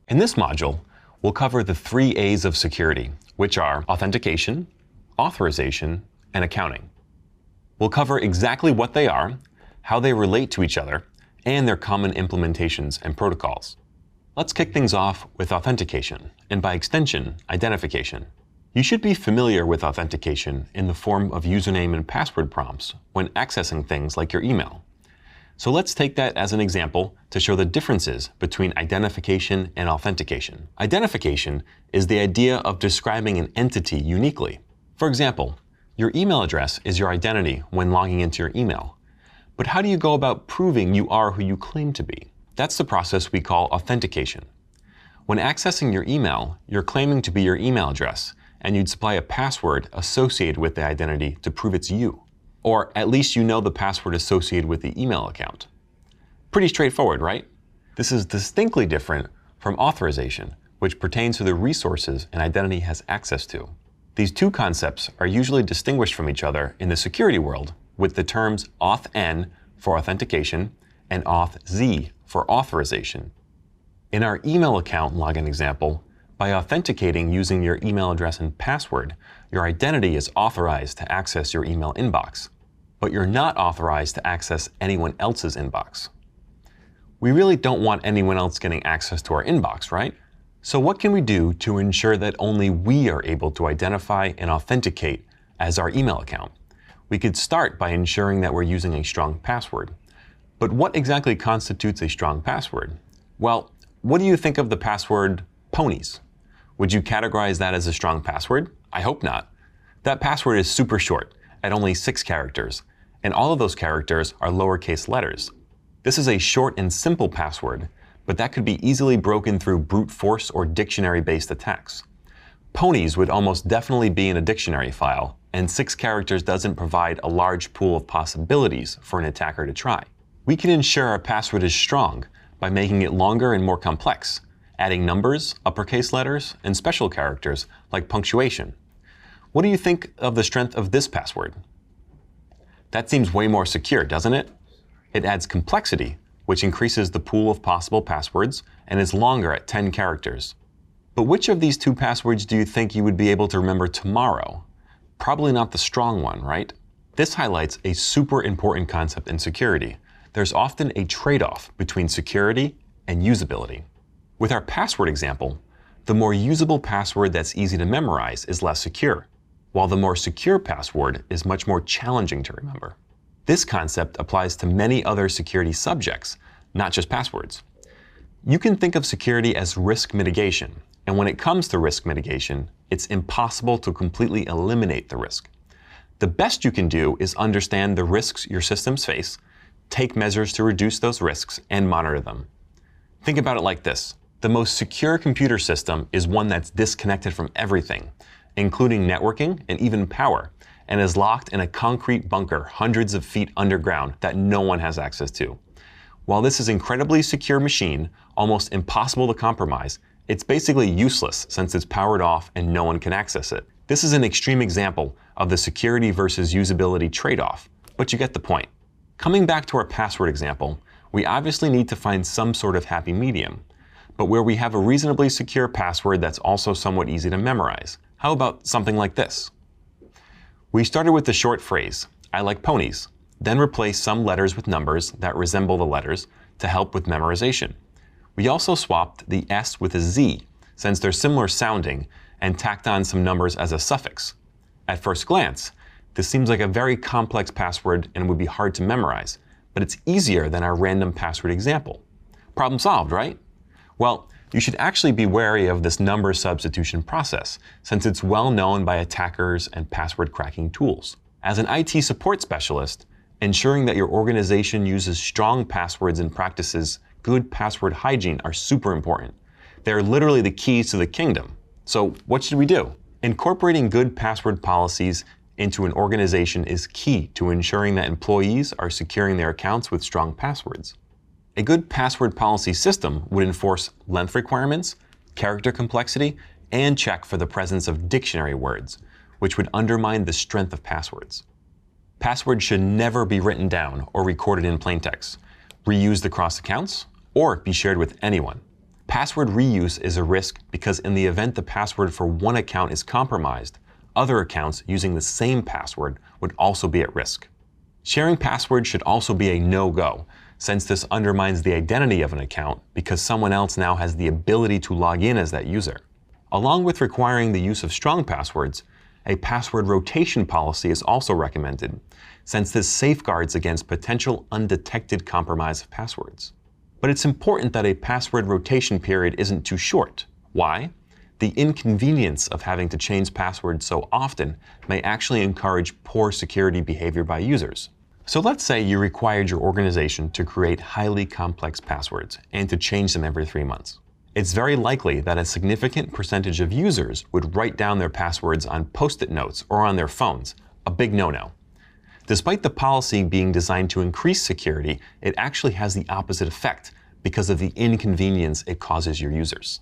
In this module, we'll cover the 3 A's of security, which are authentication, authorization, and accounting. We'll cover exactly what they are, how they relate to each other, and their common implementations and protocols. Let's kick things off with authentication, and by extension, identification. You should be familiar with authentication in the form of username and password prompts when accessing things like your email. So let's take that as an example to show the differences between identification and authentication. Identification is the idea of describing an entity uniquely. For example, your email address is your identity when logging into your email. But how do you go about proving you are who you claim to be? That's the process we call authentication. When accessing your email, you're claiming to be your email address, and you'd supply a password associated with the identity to prove it's you. Or at least you know the password associated with the email account. Pretty straightforward, right? This is distinctly different from authorization, which pertains to the resources an identity has access to. These two concepts are usually distinguished from each other in the security world with the terms auth-n for authentication and auth-z for authorization. In our email account login example, by authenticating using your email address and password, your identity is authorized to access your email inbox, but you're not authorized to access anyone else's inbox. We really don't want anyone else getting access to our inbox, right? So what can we do to ensure that only we are able to identify and authenticate as our email account? We could start by ensuring that we're using a strong password. But what exactly constitutes a strong password? Well, what do you think of the password ponies? Would you categorize that as a strong password? I hope not. That password is super short, at only 6 characters, and all of those characters are lowercase letters. This is a short and simple password, but that could be easily broken through brute force or dictionary-based attacks. Ponies would almost definitely be in a dictionary file, and 6 characters doesn't provide a large pool of possibilities for an attacker to try. We can ensure our password is strong by making it longer and more complex, adding numbers, uppercase letters, and special characters like punctuation. What do you think of the strength of this password? That seems way more secure, doesn't it? It adds complexity, which increases the pool of possible passwords and is longer at 10 characters. But which of these 2 passwords do you think you would be able to remember tomorrow? Probably not the strong one, right? This highlights a super important concept in security. There's often a trade-off between security and usability. With our password example, the more usable password that's easy to memorize is less secure, while the more secure password is much more challenging to remember. This concept applies to many other security subjects, not just passwords. You can think of security as risk mitigation, and when it comes to risk mitigation, it's impossible to completely eliminate the risk. The best you can do is understand the risks your systems face, take measures to reduce those risks, and monitor them. Think about it like this. The most secure computer system is one that's disconnected from everything, including networking and even power, and is locked in a concrete bunker hundreds of feet underground that no one has access to. While this is an incredibly secure machine, almost impossible to compromise, it's basically useless since it's powered off and no one can access it. This is an extreme example of the security versus usability trade-off, but you get the point. Coming back to our password example, we obviously need to find some sort of happy medium, but where we have a reasonably secure password that's also somewhat easy to memorize. How about something like this? We started with the short phrase, "I like ponies," then replaced some letters with numbers that resemble the letters to help with memorization. We also swapped the S with a Z, since they're similar sounding, and tacked on some numbers as a suffix. At first glance, this seems like a very complex password and would be hard to memorize, but it's easier than our random password example. Problem solved, right? Well, you should actually be wary of this number substitution process, since it's well known by attackers and password cracking tools. As an IT support specialist, ensuring that your organization uses strong passwords and practices good password hygiene are super important. They're literally the keys to the kingdom. So what should we do? Incorporating good password policies into an organization is key to ensuring that employees are securing their accounts with strong passwords. A good password policy system would enforce length requirements, character complexity, and check for the presence of dictionary words, which would undermine the strength of passwords. Passwords should never be written down or recorded in plain text, reused across accounts, or be shared with anyone. Password reuse is a risk because in the event the password for one account is compromised, other accounts using the same password would also be at risk. Sharing passwords should also be a no-go, since this undermines the identity of an account because someone else now has the ability to log in as that user. Along with requiring the use of strong passwords, a password rotation policy is also recommended, since this safeguards against potential undetected compromise of passwords. But it's important that a password rotation period isn't too short. Why? The inconvenience of having to change passwords so often may actually encourage poor security behavior by users. So let's say you required your organization to create highly complex passwords and to change them every 3 months. It's very likely that a significant percentage of users would write down their passwords on Post-it notes or on their phones, a big no-no. Despite the policy being designed to increase security, it actually has the opposite effect because of the inconvenience it causes your users.